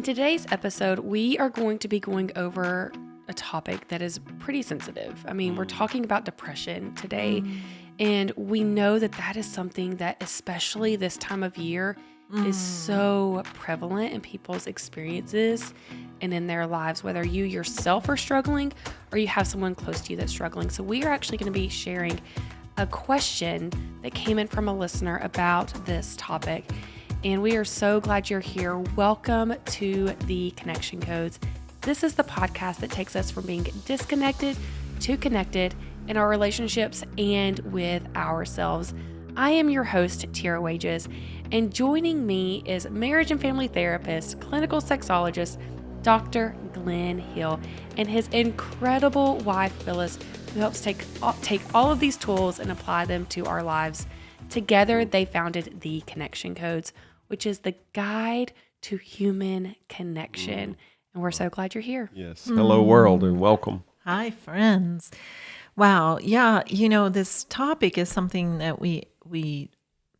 today's episode, we are going to be going over a topic that is pretty sensitive. I mean, we're talking about depression today, and we know that that is something that, especially this time of year, is so prevalent in people's experiences and in their lives, whether you yourself are struggling or you have someone close to you that's struggling. So we are actually going to be sharing a question that came in from a listener about this topic. And we are so glad you're here. Welcome to the Connection Codes. This is the podcast that takes us from being disconnected to connected in our relationships and with ourselves. I am your host, Tiara Wages, and joining me is marriage and family therapist, clinical sexologist, Dr. Glenn Hill, and his incredible wife, Phyllis, who helps take all of these tools and apply them to our lives. Together, they founded the Connection Codes, which is the guide to human connection. And we're so glad you're here. Yes. Hello, world, and welcome. Hi, friends. Wow. Yeah. This topic is something that we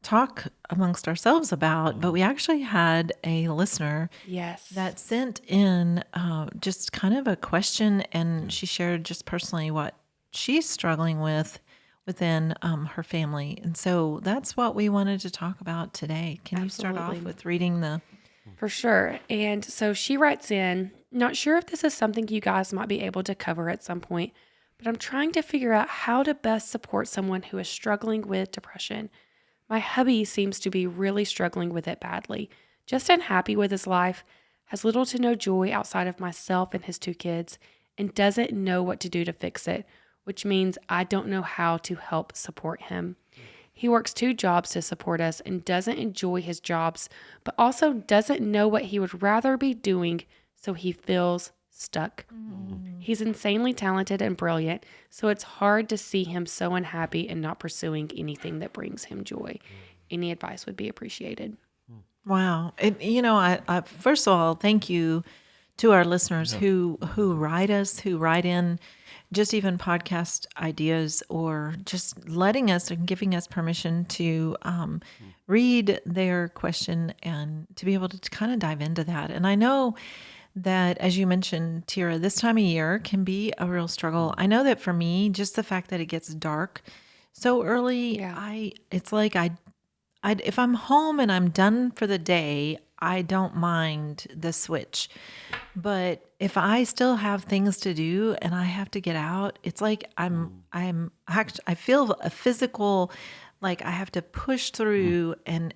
talk amongst ourselves about, but we actually had a listener that sent in just kind of a question, and she shared just personally what she's struggling with within her family. And so that's what we wanted to talk about today. Can you start off with reading the... For sure. And so she writes in, not sure if this is something you guys might be able to cover at some point, but I'm trying to figure out how to best support someone who is struggling with depression. My hubby seems to be really struggling with it badly, just unhappy with his life, has little to no joy outside of myself and his 2 kids, and doesn't know what to do to fix it, which means I don't know how to help support him. He works 2 jobs to support us and doesn't enjoy his jobs, but also doesn't know what he would rather be doing, so he feels stuck. He's insanely talented and brilliant, so it's hard to see him so unhappy and not pursuing anything that brings him joy. Any advice would be appreciated. Wow. I first of all, thank you to our listeners who write us, who write in just even podcast ideas, or just letting us and giving us permission to read their question and to be able to kind of dive into that. And I know that, as you mentioned, Tira, this time of year can be a real struggle. I know that for me, just the fact that it gets dark so early, it's like if I'm home and I'm done for the day, I don't mind the switch. But if I still have things to do and I have to get out, it's like I feel a physical, like I have to push through and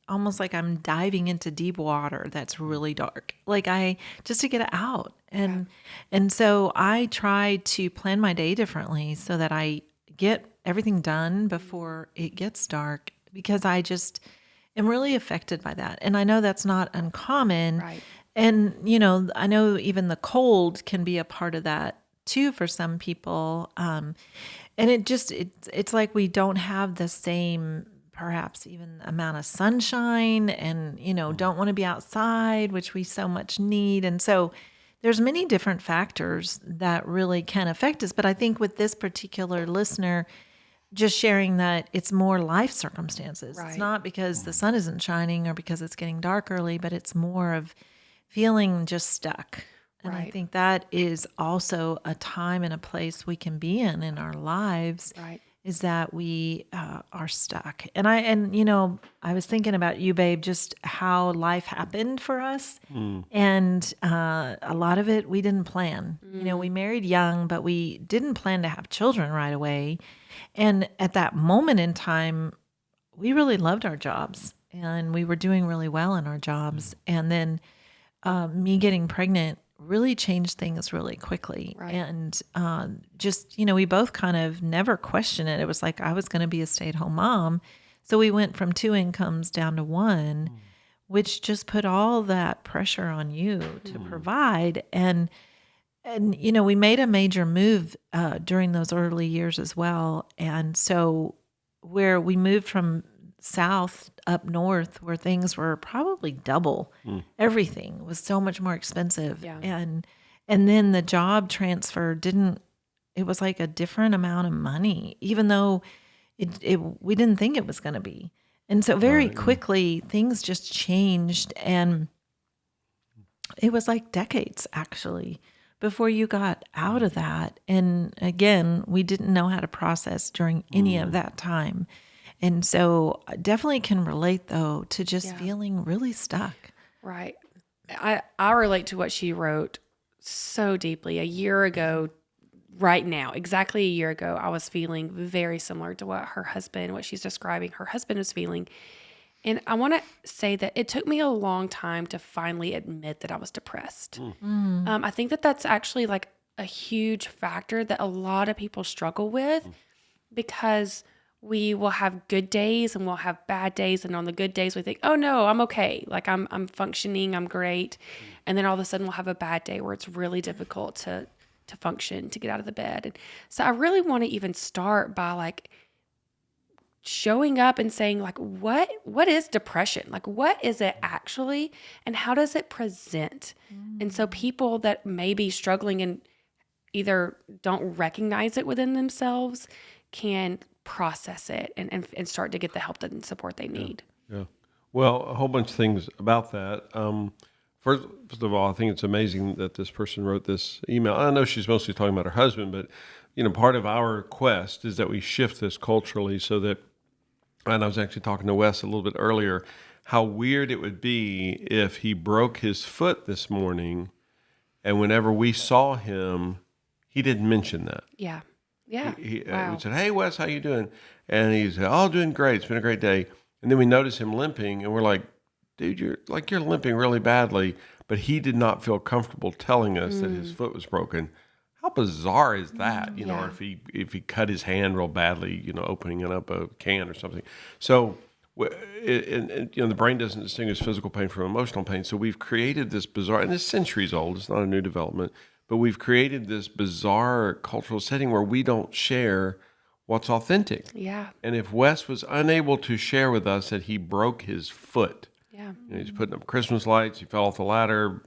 almost like I'm diving into deep water that's really dark. Like just to get out. And so I try to plan my day differently so that I get everything done before it gets dark, because I just am really affected by that. And I know that's not uncommon. Right. And, I know even the cold can be a part of that too for some people. And it's like we don't have the same, perhaps even amount of sunshine, and, don't want to be outside, which we so much need. And so there's many different factors that really can affect us. But I think with this particular listener, just sharing that it's more life circumstances. Right. It's not because the sun isn't shining or because it's getting dark early, but it's more of feeling just stuck. And I think that is also a time and a place we can be in our lives, is that we are stuck. And I was thinking about you, babe, just how life happened for us. And a lot of it we didn't plan. We married young, but we didn't plan to have children right away. And at that moment in time, we really loved our jobs and we were doing really well in our jobs. And then me getting pregnant really changed things really quickly. Right. And we both kind of never questioned it. It was like I was going to be a stay-at-home mom. So we went from 2 incomes down to 1, which just put all that pressure on you to provide. And we made a major move during those early years as well. And so where we moved from south up north, where things were probably double, everything was so much more expensive. Yeah. And then the job transfer it was like a different amount of money, even though we didn't think it was going to be. And so very quickly things just changed, and it was like decades actually before you got out of that. And again, we didn't know how to process during any of that time. And so I definitely can relate though to just Yeah. feeling really stuck. Right. I relate to what she wrote so deeply. A year ago, right now, exactly a year ago, I was feeling very similar to what she's describing, her husband was feeling. And I want to say that it took me a long time to finally admit that I was depressed. I think that that's actually like a huge factor that a lot of people struggle with because we will have good days and we'll have bad days. And on the good days, we think, oh no, I'm okay. Like I'm functioning, I'm great. And then all of a sudden we'll have a bad day where it's really difficult to function, to get out of the bed. And so I really want to even start by like showing up and saying like, what is depression? Like, what is it actually? And how does it present? And so people that may be struggling and either don't recognize it within themselves can process it and start to get the help and support they need. Yeah. Well, a whole bunch of things about that. First of all, I think it's amazing that this person wrote this email. I know she's mostly talking about her husband, but part of our quest is that we shift this culturally so that, and I was actually talking to Wes a little bit earlier, how weird it would be if he broke his foot this morning and whenever we saw him, he didn't mention that. Yeah. Yeah. We said, hey, Wes, how you doing? And he said, oh, doing great. It's been a great day. And then we notice him limping and we're like, dude, you're limping really badly. But he did not feel comfortable telling us that his foot was broken. How bizarre is that? Or if he cut his hand real badly, opening up a can or something. So, the brain doesn't distinguish physical pain from emotional pain. So we've created this bizarre, and it's centuries old. It's not a new development, but we've created this bizarre cultural setting where we don't share what's authentic. Yeah. And if Wes was unable to share with us that he broke his foot, Yeah. he's putting up Christmas lights, he fell off the ladder,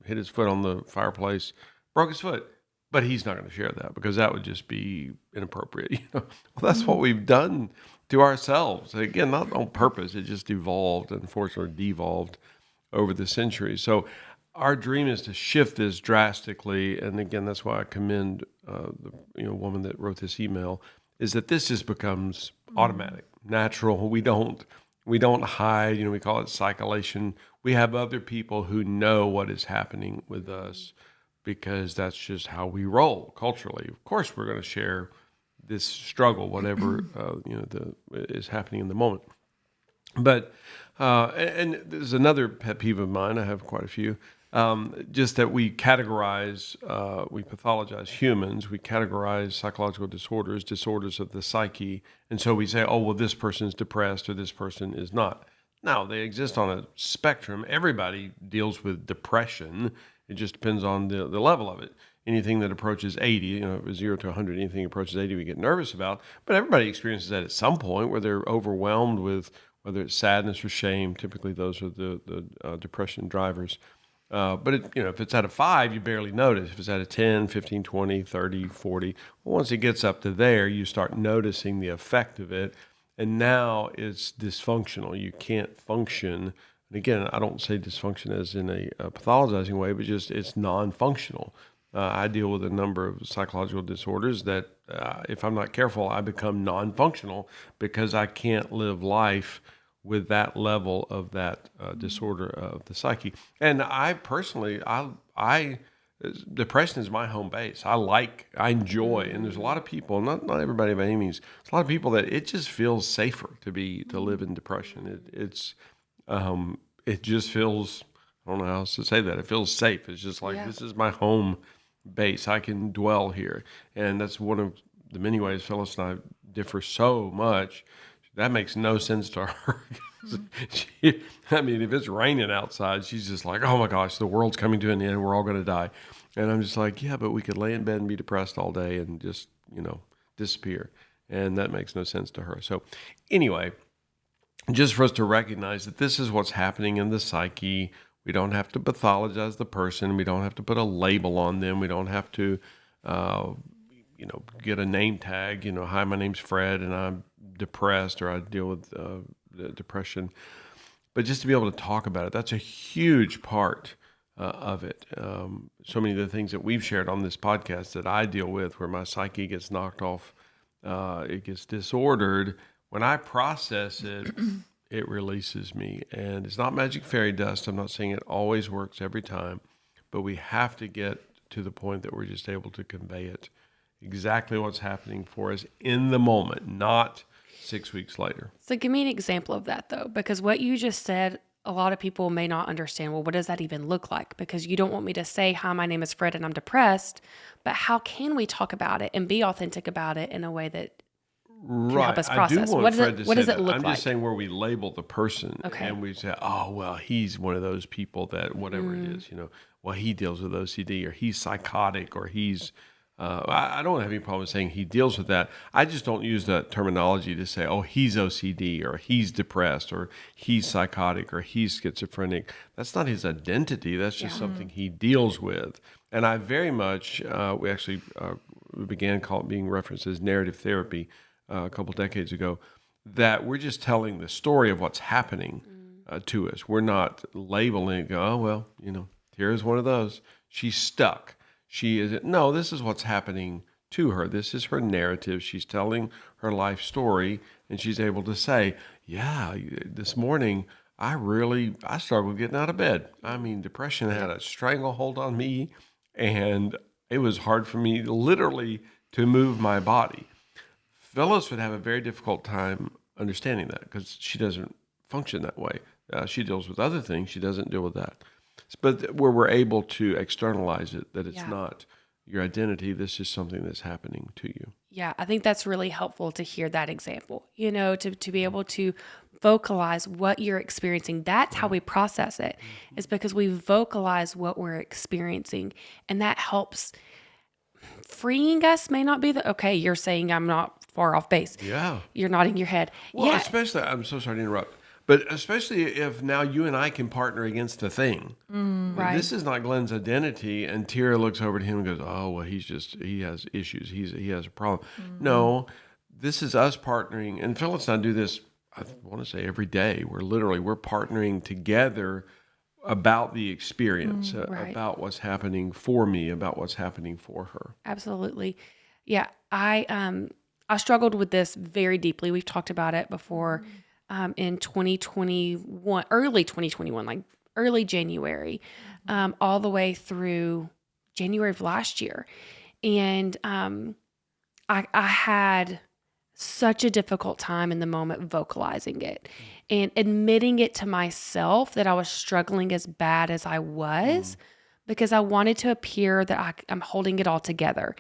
hit his foot on the fireplace, broke his foot. But he's not going to share that because that would just be inappropriate. Well, that's what we've done to ourselves. Again, not on purpose. It just evolved, unfortunately, devolved over the centuries. So our dream is to shift this drastically. And again, that's why I commend the woman that wrote this email, is that this just becomes automatic, natural. We don't hide. We call it cyclation. We have other people who know what is happening with us, because that's just how we roll culturally. Of course, we're going to share this struggle, whatever is happening in the moment. But and there's another pet peeve of mine. I have quite a few. Just that we categorize, we pathologize humans. We categorize psychological disorders of the psyche, and so we say, oh, well, this person's depressed or this person is not. Now, they exist on a spectrum. Everybody deals with depression. It just depends on the level of it. Anything that approaches 80, 0 to 100, anything approaches 80, we get nervous about. But everybody experiences that at some point where they're overwhelmed with whether it's sadness or shame. Typically, those are the depression drivers. But if it's at a 5, you barely notice. If it's at a 10, 15, 20, 30, 40, once it gets up to there, you start noticing the effect of it. And now it's dysfunctional. You can't function. And again, I don't say dysfunction as in a pathologizing way, but just it's non-functional. I deal with a number of psychological disorders that if I'm not careful, I become non-functional because I can't live life with that level of that disorder of the psyche. And I personally, depression is my home base. I enjoy, and there's a lot of people, not everybody by any means, there's a lot of people that it just feels safer to live in depression. It just feels, I don't know how else to say that. It feels safe. It's just like, This is my home base. I can dwell here. And that's one of the many ways Phyllis and I differ so much. That makes no sense to her. If it's raining outside, she's just like, oh my gosh, the world's coming to an end. We're all going to die. And I'm just like, yeah, but we could lay in bed and be depressed all day and just, disappear. And that makes no sense to her. So anyway, just for us to recognize that this is what's happening in the psyche. We don't have to pathologize the person. We don't have to put a label on them. We don't have to, get a name tag. Hi, my name's Fred, and I'm depressed, or I deal with depression. But just to be able to talk about it, that's a huge part of it. So many of the things that we've shared on this podcast that I deal with, where my psyche gets knocked off, it gets disordered. When I process it, it releases me. And it's not magic fairy dust. I'm not saying it always works every time, but we have to get to the point that we're just able to convey it exactly what's happening for us in the moment, not 6 weeks later. So give me an example of that, though, because what you just said, a lot of people may not understand, well, what does that even look like? Because you don't want me to say, hi, my name is Fred and I'm depressed, but how can we talk about it and be authentic about it in a way that can help us process? What does it look I'm like? just saying where we label the person Okay. and we say, oh, well, he's one of those people that whatever it is, well, he deals with OCD or he's psychotic or he's, I don't have any problem saying he deals with that. I just don't use that terminology to say, oh, he's OCD or he's depressed or he's psychotic or he's schizophrenic. That's not his identity. That's just something he deals with. And I very much, we actually began being referenced as narrative therapy a couple decades ago, that we're just telling the story of what's happening to us. We're not labeling it, oh, well, here's one of those. She's stuck. She is, no, this is what's happening to her. This is her narrative. She's telling her life story, and she's able to say, yeah, this morning, I struggled getting out of bed. I mean, depression had a stranglehold on me, and it was hard for me literally to move my body. Phyllis would have a very difficult time understanding that because she doesn't function that way. She deals with other things. She doesn't deal with that. But where we're able to externalize it, that it's not your identity, this is something that's happening to you. Yeah, I think that's really helpful to hear that example, to be able to vocalize what you're experiencing. That's how we process it, is because we vocalize what we're experiencing. And that helps. Freeing us may not be okay, you're saying I'm not far off base. Yeah. You're nodding your head. Well, yeah. especially, I'm so sorry to interrupt, but especially if now you and I can partner against a thing. Right. This is not Glenn's identity, and Tira looks over to him and goes, oh, well, he has issues. He has a problem. No, this is us partnering, and Phyllis and I do this, I want to say every day. We're partnering together about the experience, about what's happening for me, about what's happening for her. Absolutely. Yeah. I struggled with this very deeply. We've talked about it before in 2021, early 2021, like early January, all the way through January of last year. And I had such a difficult time in the moment vocalizing it and admitting it to myself that I was struggling as bad as I was because I wanted to appear that I'm holding it all together.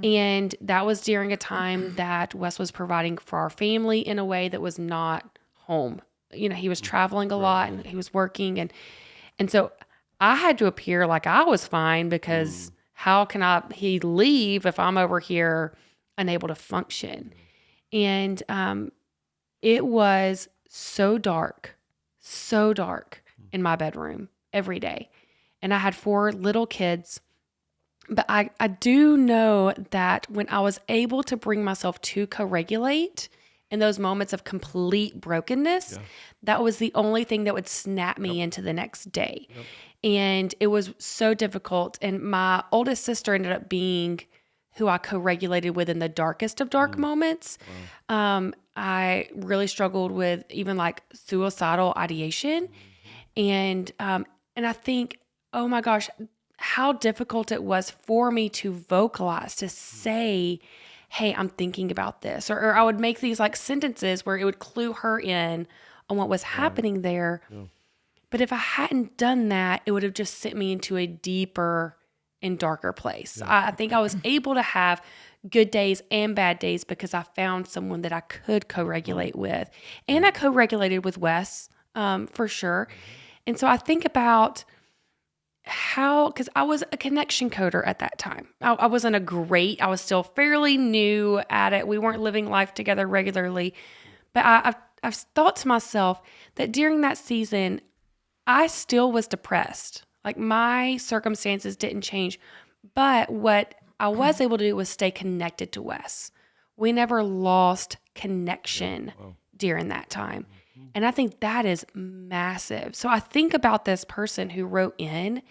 And that was during a time that Wes was providing for our family in a way that was not home. He was traveling a lot and he was working. And so I had to appear like I was fine because how can he leave if I'm over here unable to function? And it was so dark in my bedroom every day. And I had 4 little kids. But I do know that when I was able to bring myself to co-regulate in those moments of complete brokenness, that was the only thing that would snap me into the next day. And it was so difficult. And my oldest sister ended up being who I co-regulated with in the darkest of dark moments. I really struggled with even like suicidal ideation. And I think, oh my gosh, how difficult it was for me to vocalize, to say, hey, I'm thinking about this. Or I would make these like sentences where it would clue her in on what was happening there. But if I hadn't done that, it would have just sent me into a deeper and darker place. I think I was able to have good days and bad days because I found someone that I could co-regulate with. And I co-regulated with Wes, for sure. And so I think about because I was a connection coder at that time. I wasn't I was still fairly new at it. We weren't living life together regularly. But I've thought to myself that during that season, I still was depressed. Like my circumstances didn't change. But what I was able to do was stay connected to Wes. We never lost connection during that time. And I think that is massive. So I think about this person who wrote in,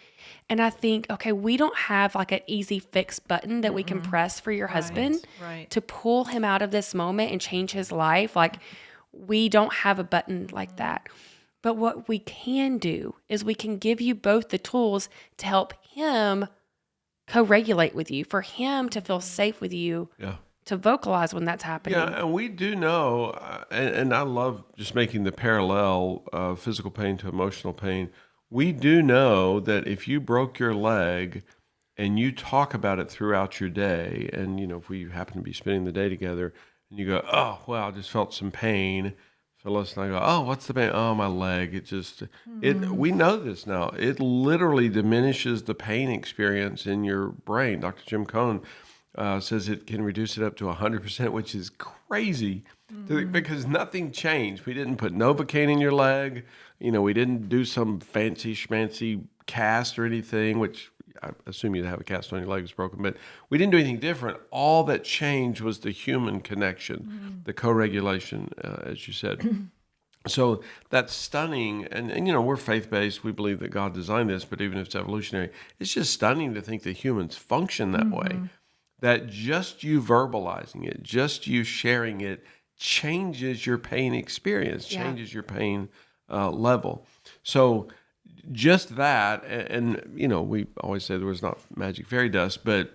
and I think, okay, we don't have like an easy fix button that we can press for your husband Right. to pull him out of this moment and change his life. Like, we don't have a button like that. But what we can do is we can give you both the tools to help him co-regulate with you, for him to feel safe with you, Yeah. to vocalize when that's happening. Yeah, and we do know, and I love just making the parallel of physical pain to emotional pain. We do know that if you broke your leg and you talk about it throughout your day, and if we happen to be spending the day together, and you go, "Oh, well, I just felt some pain," Phyllis and I go, "Oh, what's the pain? Oh, my leg." We know this now. It literally diminishes the pain experience in your brain. Dr. Jim Cohn says it can reduce it up to 100%, which is crazy because nothing changed. We didn't put Novocaine in your leg. We didn't do some fancy schmancy cast or anything, which I assume you'd have a cast on your leg was broken, but we didn't do anything different. All that changed was the human connection, the co-regulation, as you said. So that's stunning. And we're faith-based. We believe that God designed this, but even if it's evolutionary, it's just stunning to think that humans function that way. That just you verbalizing it, just you sharing it, changes your pain experience, changes your pain level. So just that, and we always say there was not magic fairy dust, but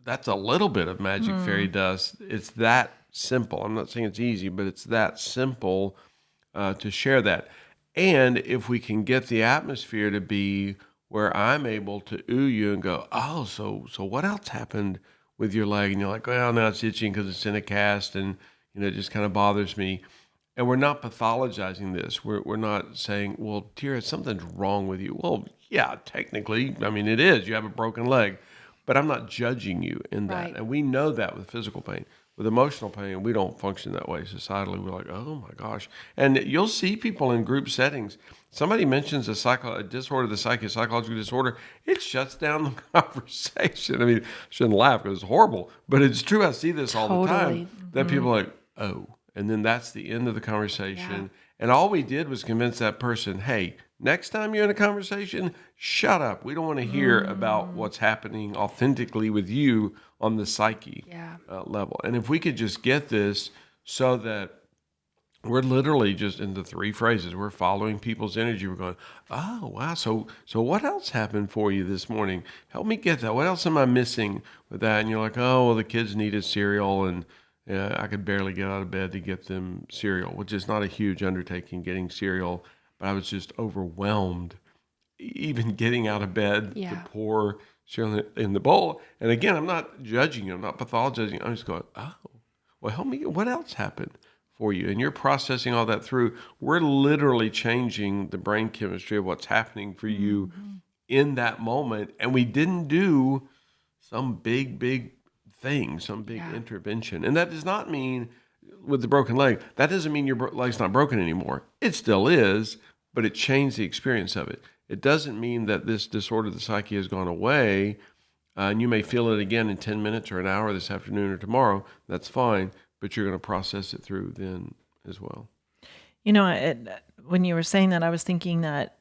that's a little bit of magic fairy dust. It's that simple. I'm not saying it's easy, but it's that simple to share that. And if we can get the atmosphere to be where I'm able to ooh you and go, "Oh, so what else happened with your leg?" And you're like, "Well, now it's itching because it's in a cast, and it just kind of bothers me." And we're not pathologizing this. We're not saying, "Well, Tira, something's wrong with you." Well, yeah, technically, I mean, it is. You have a broken leg, but I'm not judging you in that. Right. And we know that with physical pain. With emotional pain, we don't function that way societally. We're like, "Oh my gosh!" And you'll see people in group settings. Somebody mentions a disorder, the psyche, a psychological disorder. It shuts down the conversation. I mean, shouldn't laugh because it's horrible, but it's true. I see this all the Totally. time. That people are like, "Oh," and then that's the end of the conversation. And all we did was convince that person, "Hey, next time you're in a conversation, shut up. We don't want to hear about what's happening authentically with you on the psyche level." And if we could just get this so that we're literally just in the three phrases, we're following people's energy. We're going, "Oh, wow. So what else happened for you this morning? Help me get that. What else am I missing with that?" And you're like, "Oh, well, the kids needed cereal, and I could barely get out of bed to get them cereal," which is not a huge undertaking, getting cereal, but I was just overwhelmed even getting out of bed to pour cereal in the bowl. And again, I'm not judging you. I'm not pathologizing. I'm just going, "Oh, well, help me. What else happened for you?" And you're processing all that through. We're literally changing the brain chemistry of what's happening for you in that moment. And we didn't do some big thing, some big intervention. And that does not mean with the broken leg, that doesn't mean your leg's not broken anymore. It still is, but it changed the experience of it. It doesn't mean that this disorder of the psyche has gone away, and you may feel it again in 10 minutes or an hour this afternoon or tomorrow. That's fine, but you're going to process it through then as well. When you were saying that, I was thinking that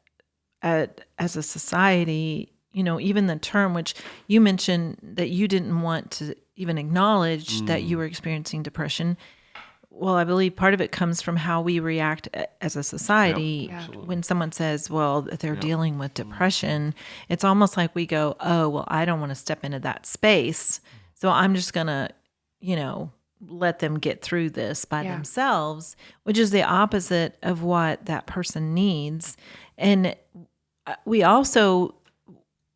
as a society, even the term, which you mentioned that you didn't want to even acknowledge that you were experiencing depression. Well, I believe part of it comes from how we react as a society when someone says, well, that they're dealing with depression. It's almost like we go, "Oh, well, I don't want to step into that space. So I'm just going to, let them get through this by themselves," which is the opposite of what that person needs. And we also,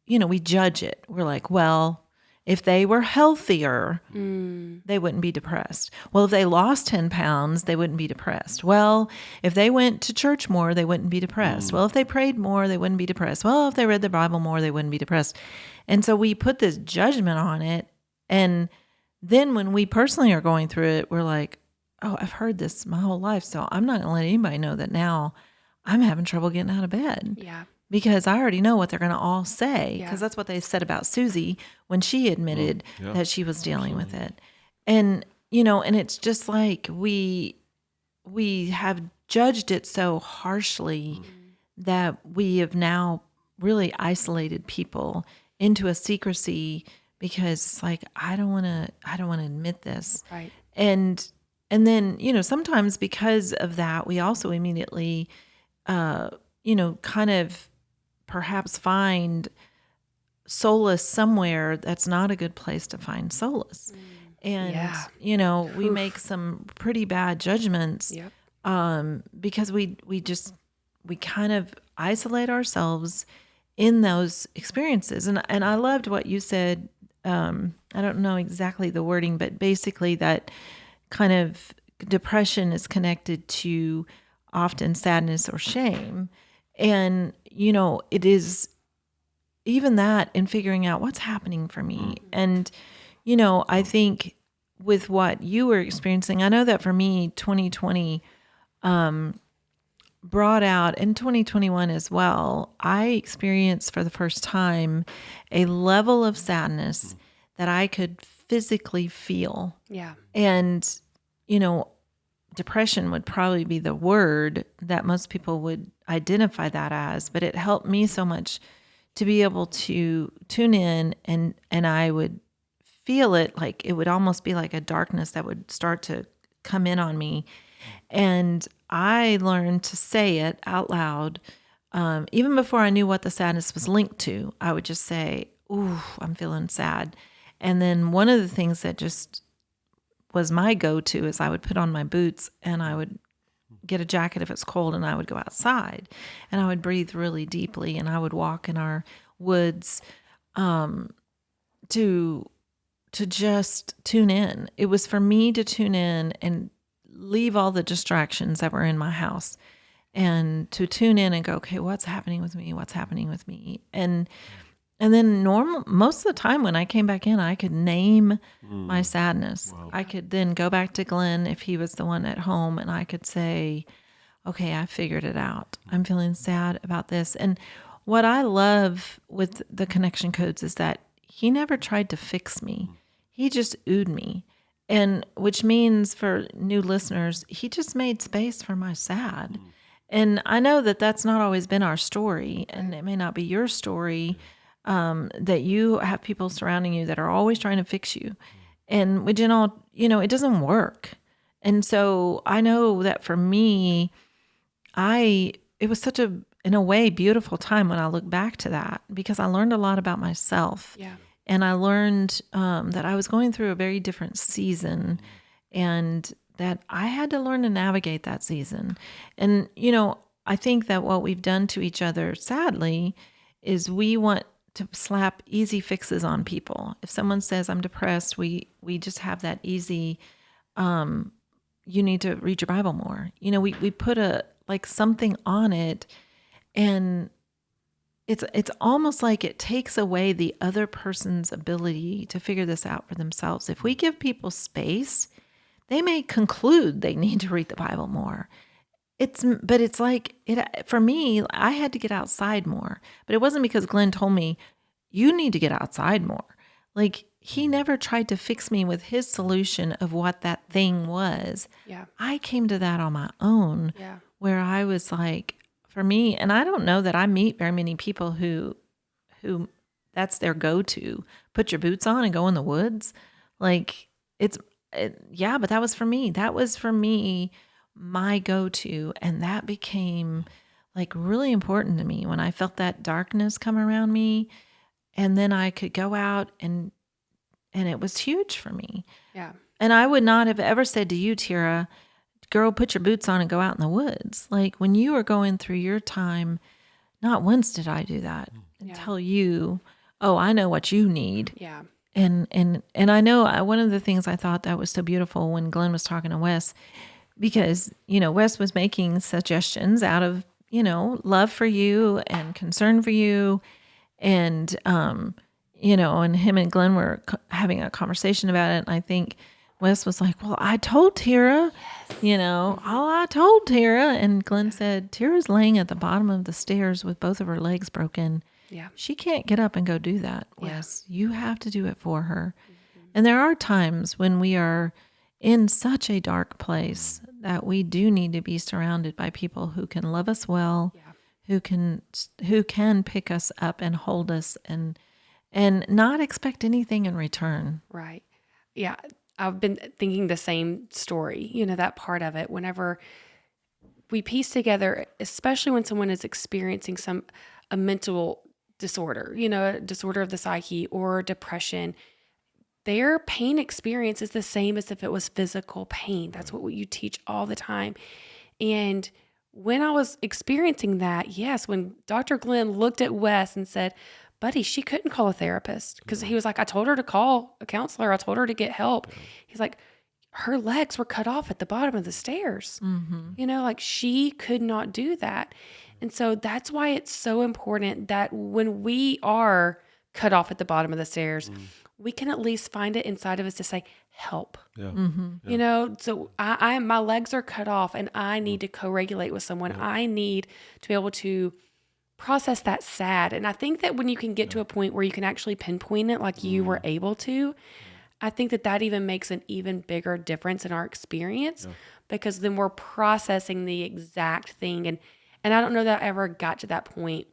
we judge it. We're like, well, if they were healthier, they wouldn't be depressed. Well, if they lost 10 pounds, they wouldn't be depressed. Well, if they went to church more, they wouldn't be depressed. Well, if they prayed more, they wouldn't be depressed. Well, if they read the Bible more, they wouldn't be depressed. And so we put this judgment on it. And then when we personally are going through it, we're like, "Oh, I've heard this my whole life, so I'm not going to let anybody know that now I'm having trouble getting out of bed." Yeah. Because I already know what they're going to all say, because that's what they said about Susie when she admitted that she was dealing with it. And, and it's just like we have judged it so harshly that we have now really isolated people into a secrecy because it's like, I don't want to admit this. Right. And then, sometimes because of that, we also immediately, kind of perhaps find solace somewhere that's not a good place to find solace. And, Yeah. we make some pretty bad judgments Yep. because we kind of isolate ourselves in those experiences. And I loved what you said. I don't know exactly the wording, but basically that kind of depression is connected to often sadness or shame. And, it is even that in figuring out what's happening for me. And, I think with what you were experiencing, I know that for me, 2020 brought out, in 2021 as well, I experienced for the first time a level of sadness that I could physically feel. Yeah. And, depression would probably be the word that most people would identify that as, but it helped me so much to be able to tune in and I would feel it, like it would almost be like a darkness that would start to come in on me. And I learned to say it out loud. Even before I knew what the sadness was linked to, I would just say, "Ooh, I'm feeling sad." And then one of the things that just was my go-to is I would put on my boots and I would get a jacket if it's cold and I would go outside and I would breathe really deeply and I would walk in our woods to just tune in. It was for me to tune in and leave all the distractions that were in my house and to tune in and go, okay, what's happening with me? What's happening with me? And then most of the time when I came back in, I could name my sadness. Wow. I could then go back to Glenn if he was the one at home and I could say, okay, I figured it out. I'm feeling sad about this. And what I love with the connection codes is that he never tried to fix me. He just oohed me. And which means for new listeners, he just made space for my sad. And I know that that's not always been our story and it may not be your story. That you have people surrounding you that are always trying to fix you. And which in all, it doesn't work. And so I know that for me, it was such in a way, beautiful time when I look back to that because I learned a lot about myself. Yeah. And I learned that I was going through a very different season and that I had to learn to navigate that season. And, I think that what we've done to each other, sadly, is we want to slap easy fixes on people. If someone says I'm depressed, we just have that easy, you need to read your Bible more. We put something on it and it's almost like it takes away the other person's ability to figure this out for themselves. If we give people space, they may conclude they need to read the Bible more. But it's like for me, I had to get outside more, but it wasn't because Glenn told me you need to get outside more. Like he never tried to fix me with his solution of what that thing was. Yeah. I came to that on my own where I was like, for me, and I don't know that I meet very many people who that's their go-to, put your boots on and go in the woods. Like but that was for me. That was for me, my go-to. And that became like really important to me when I felt that darkness come around me. And then I could go out and it was huge for me. Yeah. And I would not have ever said to you, Tira, girl, put your boots on and go out in the woods. Like when you were going through your time, not once did I do that and tell you, oh, I know what you need. Yeah. And I know one of the things I thought that was so beautiful when Glenn was talking to Wes, because, Wes was making suggestions out of, love for you and concern for you. And, and him and Glenn were having a conversation about it. And I think Wes was like, well, I told Tira, I told Tira. And Glenn said, Tira's laying at the bottom of the stairs with both of her legs broken. Yeah. She can't get up and go do that, Wes. Yeah. You have to do it for her. Mm-hmm. And there are times when we are in such a dark place that we do need to be surrounded by people who can love us well, Yeah. who can pick us up and hold us and not expect anything in return. Right. Yeah. I've been thinking the same story, that part of it. Whenever we piece together, especially when someone is experiencing a mental disorder, a disorder of the psyche or depression, their pain experience is the same as if it was physical pain. That's what you teach all the time. And when I was experiencing that, yes, when Dr. Glenn looked at Wes and said, buddy, she couldn't call a therapist, because he was like, I told her to call a counselor. I told her to get help. He's like, her legs were cut off at the bottom of the stairs. Like she could not do that. And so that's why it's so important that when we are cut off at the bottom of the stairs, we can at least find it inside of us to say, help. Yeah. So I my legs are cut off and I need to co-regulate with someone. I need to be able to process that sad. And I think that when you can get to a point where you can actually pinpoint it like you were able to, I think that even makes an even bigger difference in our experience, because then we're processing the exact thing. And I don't know that I ever got to that point,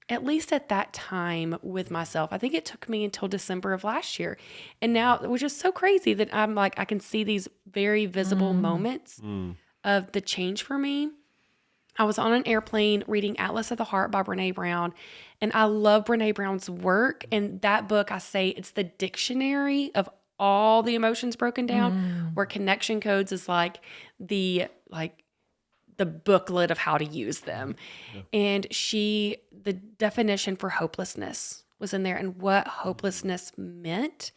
at least at that time with myself. I think it took me until December of last year. And now, which is so crazy that I'm like, I can see these very visible moments of the change for me. I was on an airplane reading Atlas of the Heart by Brene Brown, and I love Brene Brown's work. And that book, I say it's the dictionary of all the emotions broken down, where connection codes is like the booklet of how to use them. And the definition for hopelessness was in there and what hopelessness meant.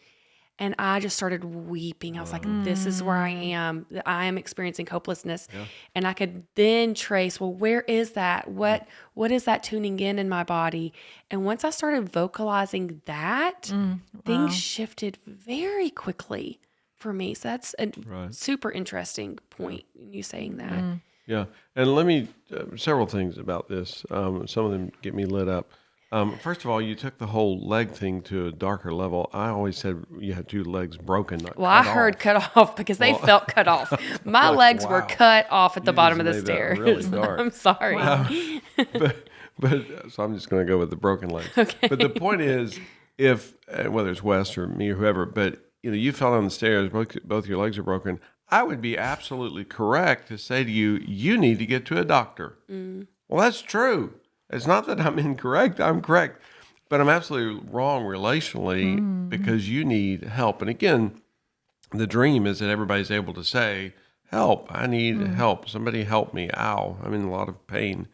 And I just started weeping. I was like, this is where I am. I am experiencing hopelessness. And I could then trace, well, where is that? What is that tuning in my body? And once I started vocalizing that, things shifted very quickly for me. So that's a super interesting point in you saying that. Yeah. And let me, several things about this. Some of them get me lit up. First of all, you took the whole leg thing to a darker level. I always said you had two legs broken, not Well, cut I heard off. cut off because they felt cut off. My legs were wow. cut off at the You bottom just of the made that stairs. really dark. I'm sorry. But so I'm just going to go with the broken legs. Okay. But the point is, if whether it's Wes or me or whoever, but you fell down the stairs, both your legs are broken, I would be absolutely correct to say to you, you need to get to a doctor. Well, that's true. It's not that I'm incorrect. I'm correct. But I'm absolutely wrong relationally because you need help. And again, the dream is that everybody's able to say, help, I need help. Somebody help me. Ow, I'm in a lot of pain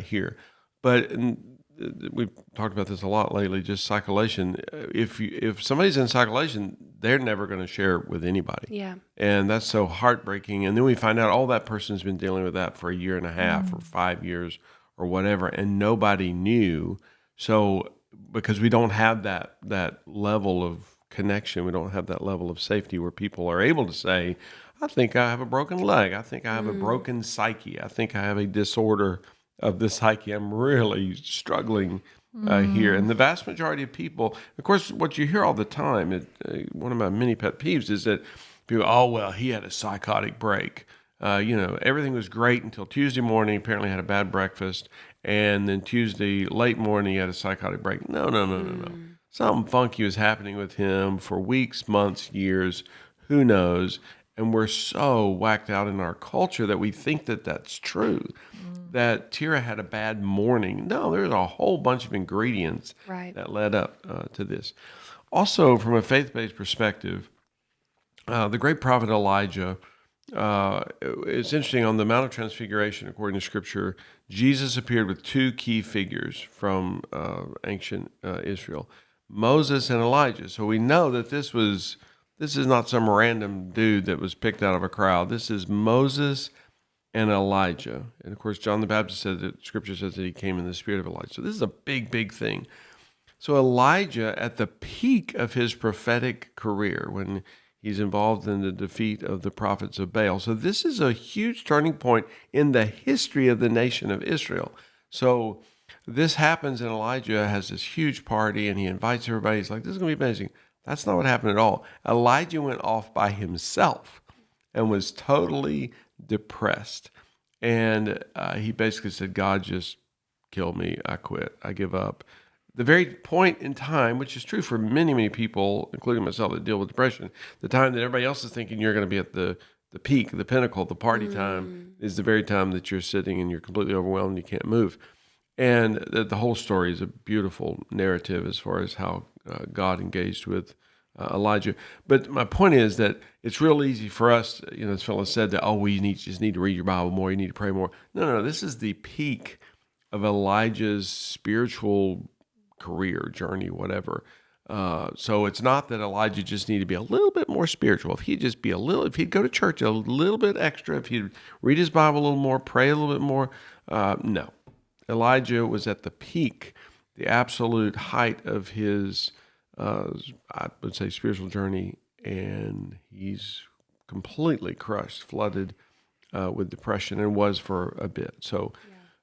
here. But we've talked about this a lot lately, just cyclation. If somebody's in cyclation, they're never going to share it with anybody. Yeah. And that's so heartbreaking. And then we find out, that person's been dealing with that for a year and a half or 5 years or whatever, and nobody knew. So because we don't have that level of connection, we don't have that level of safety where people are able to say, I think I have a broken leg. I think I have a broken psyche. I think I have a disorder of the psyche. I'm really struggling here. And the vast majority of people, of course, what you hear all the time, one of my many pet peeves is that people, he had a psychotic break. Everything was great until Tuesday morning. Apparently had a bad breakfast. And then Tuesday late morning, he had a psychotic break. No. Something funky was happening with him for weeks, months, years, who knows? And we're so whacked out in our culture that we think that that's true, that Tira had a bad morning. No, there's a whole bunch of ingredients that led up to this. Also, from a faith-based perspective, the great prophet Elijah, it's interesting, on the Mount of Transfiguration, according to Scripture, Jesus appeared with two key figures from ancient Israel, Moses and Elijah. So we know that this is not some random dude that was picked out of a crowd. This is Moses and Elijah. And of course, John the Baptist said that Scripture says that he came in the spirit of Elijah. So this is a big, big thing. So Elijah, at the peak of his prophetic career, when he's involved in the defeat of the prophets of Baal. So this is a huge turning point in the history of the nation of Israel. So this happens, and Elijah has this huge party, and he invites everybody. He's like, this is going to be amazing. That's not what happened at all. Elijah went off by himself. and was totally depressed. And he basically said, God, just kill me. I quit. I give up. The very point in time, which is true for many, many people, including myself, that deal with depression, the time that everybody else is thinking you're going to be at the peak, the pinnacle, the party time, is the very time that you're sitting and you're completely overwhelmed and you can't move. And the whole story is a beautiful narrative as far as how God engaged with Elijah. But my point is that it's real easy for us, as Phyllis said, that, just need to read your Bible more, you need to pray more. No, this is the peak of Elijah's spiritual career, journey, whatever. So it's not that Elijah just needed to be a little bit more spiritual. If he'd go to church a little bit extra, if he'd read his Bible a little more, pray a little bit more, no. Elijah was at the peak, the absolute height of his, I would say, spiritual journey, and he's completely crushed, flooded with depression, and was for a bit. So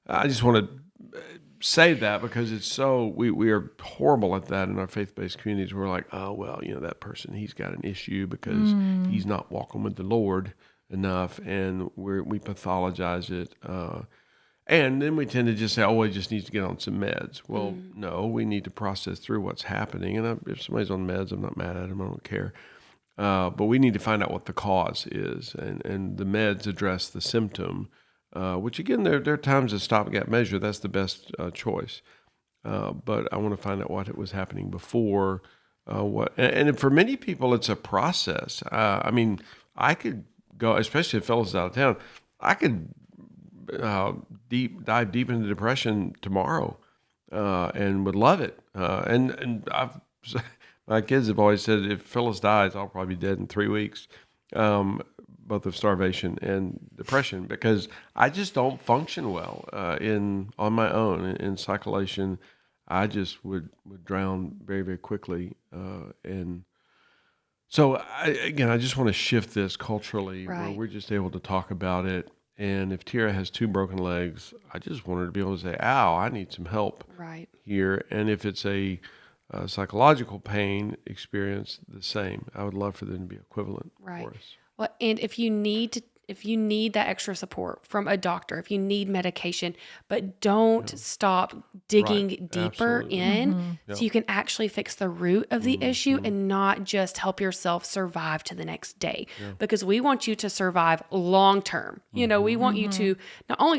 I just want to say that because it's so, we are horrible at that in our faith-based communities. We're like, oh, well, that person, he's got an issue because he's not walking with the Lord enough, and we pathologize it. And then we tend to just say, oh, he just needs to get on some meds. Well, no, we need to process through what's happening. And if somebody's on meds, I'm not mad at them. I don't care. But we need to find out what the cause is. And the meds address the symptom, which, again, there are times a stopgap measure. That's the best choice. But I want to find out what was happening before. And for many people, it's a process. I could go, especially if fellas out of town, I could dive deep into depression tomorrow, and would love it. And my kids have always said, if Phyllis dies, I'll probably be dead in 3 weeks, both of starvation and depression, because I just don't function well on my own in cyclation. I just would drown very, very quickly, and so I just want to shift this culturally, where we're just able to talk about it. And if Tira has 2 broken legs, I just want her to be able to say, ow, I need some help here. And if it's a psychological pain experience, the same. I would love for them to be equivalent for us. Well, and if you need that extra support from a doctor, if you need medication, but don't stop digging deeper in so you can actually fix the root of the issue and not just help yourself survive to the next day. Because we want you to survive long term. We want you to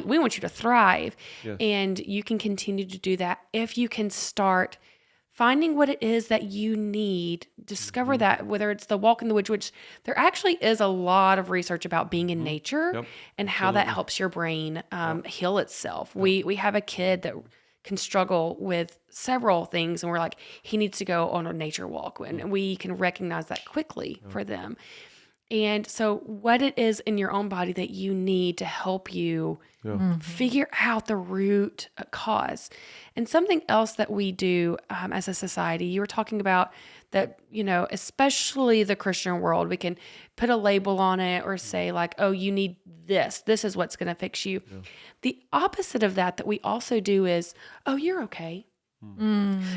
we want you to thrive, and you can continue to do that if you can start finding what it is that you need, discover that, whether it's the walk in the woods, which there actually is a lot of research about being in nature and how that helps your brain heal itself. We have a kid that can struggle with several things, and we're like, he needs to go on a nature walk, and we can recognize that quickly for them. And so what it is in your own body that you need to help you figure out the root cause. And something else that we do as a society, you were talking about that, especially the Christian world, we can put a label on it or say like, oh, you need this. This is what's going to fix you. The opposite of that we also do is, oh, you're okay.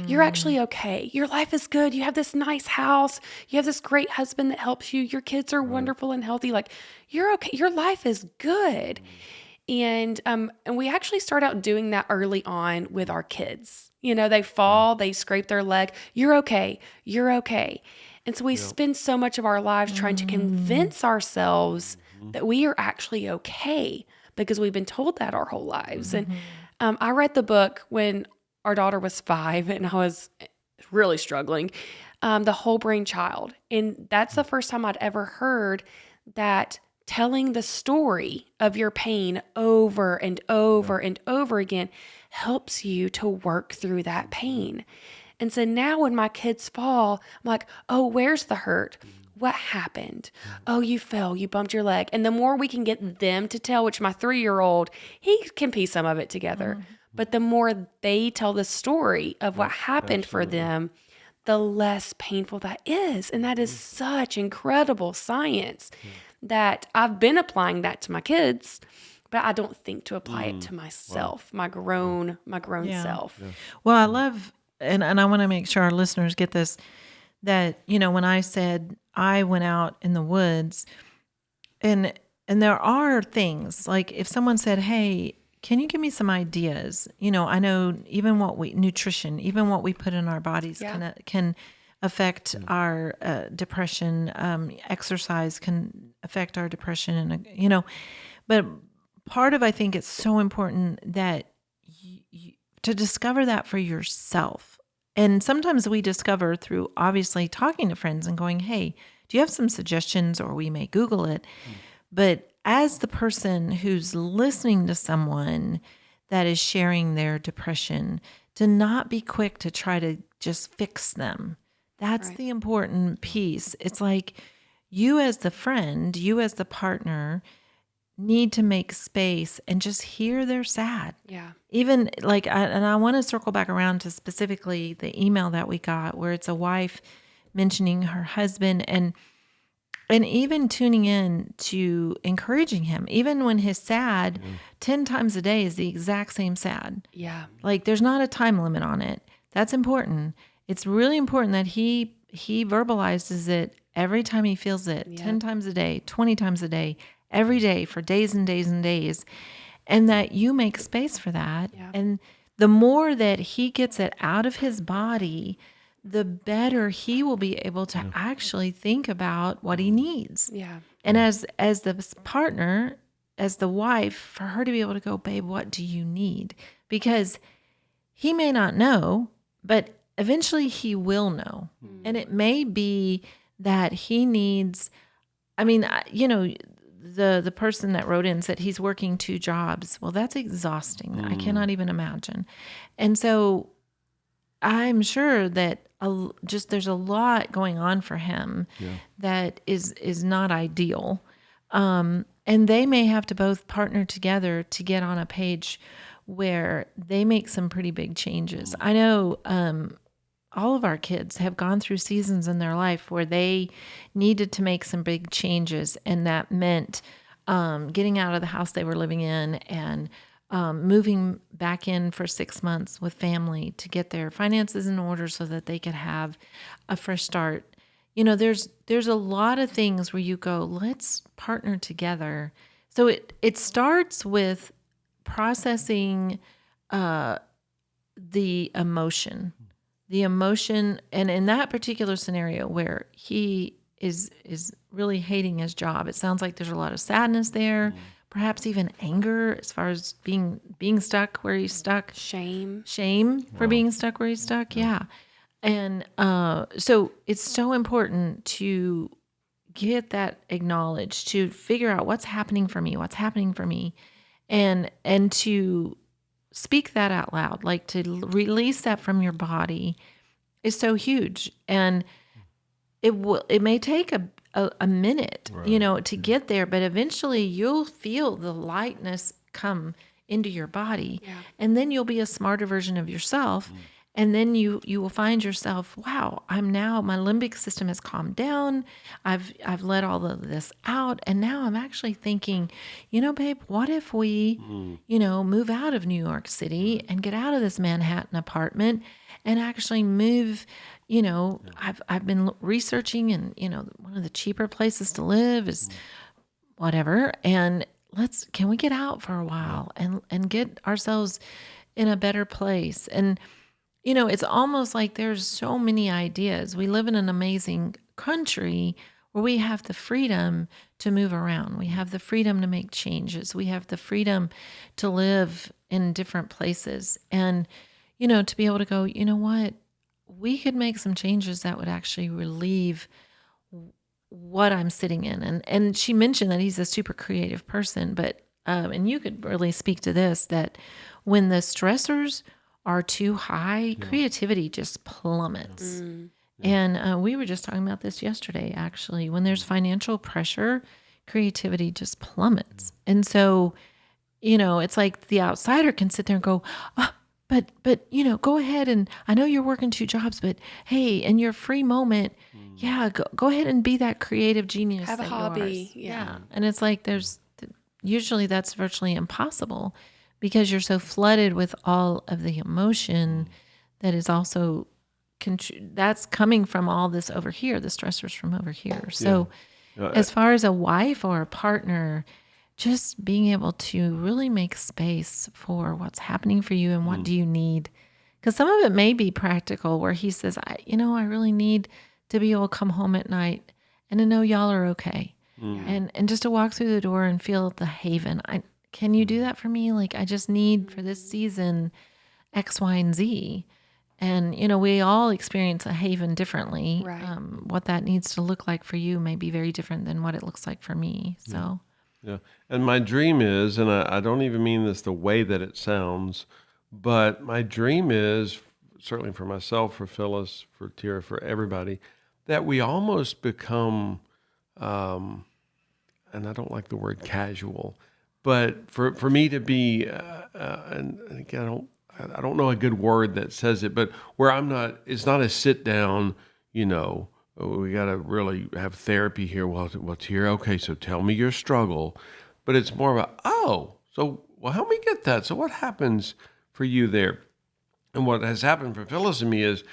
You're actually okay. Your life is good. You have this nice house. You have this great husband that helps you. Your kids are wonderful and healthy. Like, you're okay. Your life is good. And we actually start out doing that early on with our kids. They fall, they scrape their leg. You're okay. You're okay. And so we spend so much of our lives trying to convince ourselves that we are actually okay because we've been told that our whole lives. And I read the book when our daughter was 5 and I was really struggling, The Whole Brain Child. And that's the first time I'd ever heard that telling the story of your pain over and over and over again helps you to work through that pain. And so now when my kids fall, I'm like, oh, where's the hurt? What happened? Oh, you fell, you bumped your leg. And the more we can get them to tell, which my 3-year-old, he can piece some of it together. But the more they tell the story of what happened for them, the less painful that is. And that is such incredible science that I've been applying that to my kids, but I don't think to apply it to myself, my grown self. Well, I love, and I want to make sure our listeners get this, that, when I said I went out in the woods, And there are things like if someone said, "Hey, can you give me some ideas?" I know even nutrition, even what we put in our bodies can affect our depression. Exercise can affect our depression, and but part of I think it's so important that to discover that for yourself. And sometimes we discover through obviously talking to friends and going, "Hey, do you have some suggestions?" Or we may Google it. But as the person who's listening to someone that is sharing their depression, to not be quick to try to just fix them. That's the important piece. It's like you as the friend, you as the partner need to make space and just hear they're sad. Yeah. Even like, I want to circle back around to specifically the email that we got where it's a wife mentioning her husband and even tuning in to encouraging him, even when his sad 10 times a day is the exact same sad. Yeah. Like there's not a time limit on it. That's important. It's really important that he verbalizes it every time he feels it, 10 times a day, 20 times a day, every day for days and days and days, and that you make space for that. Yeah. And the more that he gets it out of his body, the better he will be able to actually think about what he needs. Yeah. And as the partner, as the wife, for her to be able to go, "Babe, what do you need?" Because he may not know, but eventually he will know. And it may be that he needs, the person that wrote in said he's working 2 jobs. Well, that's exhausting. I cannot even imagine. And so I'm sure that there's a lot going on for him that is not ideal. And they may have to both partner together to get on a page where they make some pretty big changes. I know all of our kids have gone through seasons in their life where they needed to make some big changes, and that meant getting out of the house they were living in and moving back in for 6 months with family to get their finances in order so that they could have a fresh start. There's a lot of things where you go, let's partner together. So it starts with processing the emotion, and in that particular scenario where he is really hating his job, it sounds like there's a lot of sadness there. Perhaps even anger as far as being stuck where he's stuck. Shame For being stuck where he's stuck. Yeah. And so it's so important to get that acknowledged, to figure out what's happening for me, and to speak that out loud, like to release that from your body is so huge. And it may take a minute, to get there, but eventually you'll feel the lightness come into your body, and then you'll be a smarter version of yourself. And then you will find yourself, wow, my limbic system has calmed down. I've let all of this out. And now I'm actually thinking, babe, what if we, move out of New York City and get out of this Manhattan apartment and actually move, I've been researching, and, one of the cheaper places to live is whatever. And can we get out for a while and get ourselves in a better place? And it's almost like there's so many ideas. We live in an amazing country where we have the freedom to move around. We have the freedom to make changes. We have the freedom to live in different places. And, to be able to go, you know what? We could make some changes that would actually relieve what I'm sitting in. And she mentioned that he's a super creative person, but, and you could really speak to this, that when the stressors are too high, creativity just plummets. And we were just talking about this yesterday, actually. When there's financial pressure, creativity just plummets. And so, it's like the outsider can sit there and go, but go ahead, and I know you're working 2 jobs, but hey, in your free moment, go ahead and be that creative genius. Have a hobby. Yeah. And it's like usually that's virtually impossible, because you're so flooded with all of the emotion that is also that's coming from all this over here, the stressors from over here. So As far as a wife or a partner, just being able to really make space for what's happening for you and what do you need. Because some of it may be practical where he says, I really need to be able to come home at night and to know y'all are okay. And just to walk through the door and feel the haven. Can you do that for me? Like, I just need for this season X, Y, and Z. And, we all experience a haven differently. Right. What that needs to look like for you may be very different than what it looks like for me. So, Yeah. And my dream is, and I don't even mean this the way that it sounds, but my dream is, certainly for myself, for Phyllis, for Tira, for everybody, that we almost become, and I don't like the word casual, but for me to be, and again, I don't know a good word that says it, but where it's not a sit down, we got to really have therapy here. Well, Tira, okay, so tell me your struggle. But it's more about, help me get that. So what happens for you there? And what has happened for Phyllis and me is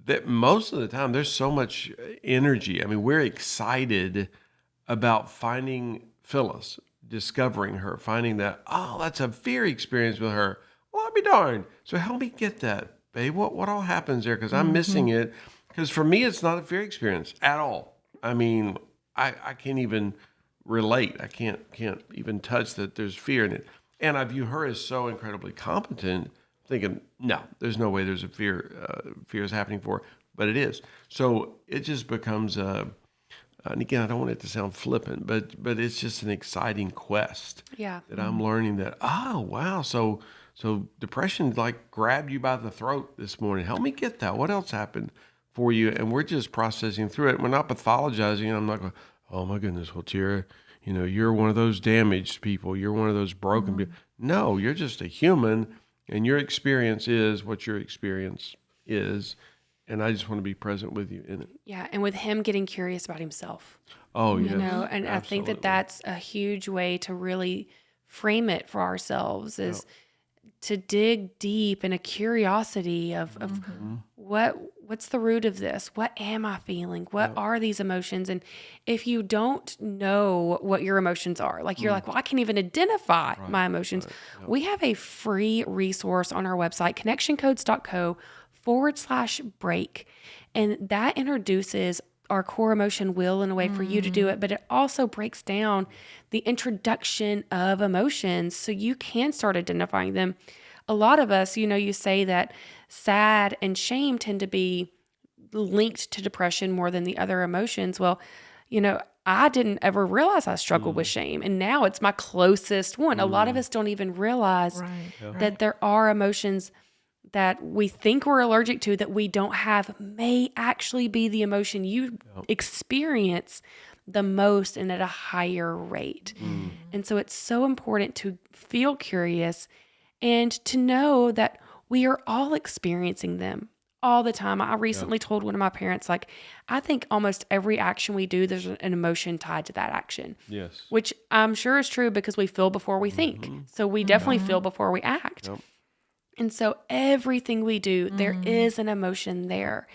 that most of the time there's so much energy. I mean, we're excited about finding Phyllis, discovering her, finding that, that's a fear experience with her. Well, I'll be darned. So help me get that, babe. What all happens there? Because I'm missing it. Because for me, it's not a fear experience at all. I mean, I can't even relate. I can't even touch that there's fear in it. And I view her as so incredibly competent, thinking, no, there's no way there's a fear is happening for her. But it is. So it just becomes and again, I don't want it to sound flippant, but it's just an exciting quest. Yeah. That I'm learning that, wow, so depression like grabbed you by the throat this morning. Help me get that. What else happened for you? And we're just processing through it. We're not pathologizing. I'm not going, oh my goodness, well, Tira, you're one of those damaged people. You're one of those broken people. No, you're just a human, and your experience is what your experience is. And I just want to be present with you in it. Yeah, and with him getting curious about himself. Oh, yes. And I think that that's a huge way to really frame it for ourselves is to dig deep in a curiosity of what's the root of this? What am I feeling? What are these emotions? And if you don't know what your emotions are, like you're like, well, I can't even identify my emotions. We have a free resource on our website, connectioncodes.co/break. And that introduces our core emotion wheel in a way for you to do it, but it also breaks down the introduction of emotions so you can start identifying them. A lot of us, you say that sad and shame tend to be linked to depression more than the other emotions. Well, I didn't ever realize I struggled with shame, and now it's my closest one. A lot of us don't even realize that there are emotions that we think we're allergic to that we don't have may actually be the emotion you experience the most and at a higher rate. And so it's so important to feel curious and to know that we are all experiencing them all the time. I recently told one of my parents, like, I think almost every action we do, there's an emotion tied to that action. Yes. Which I'm sure is true because we feel before we think. So we definitely feel before we act. Yep. And so everything we do, there is an emotion there.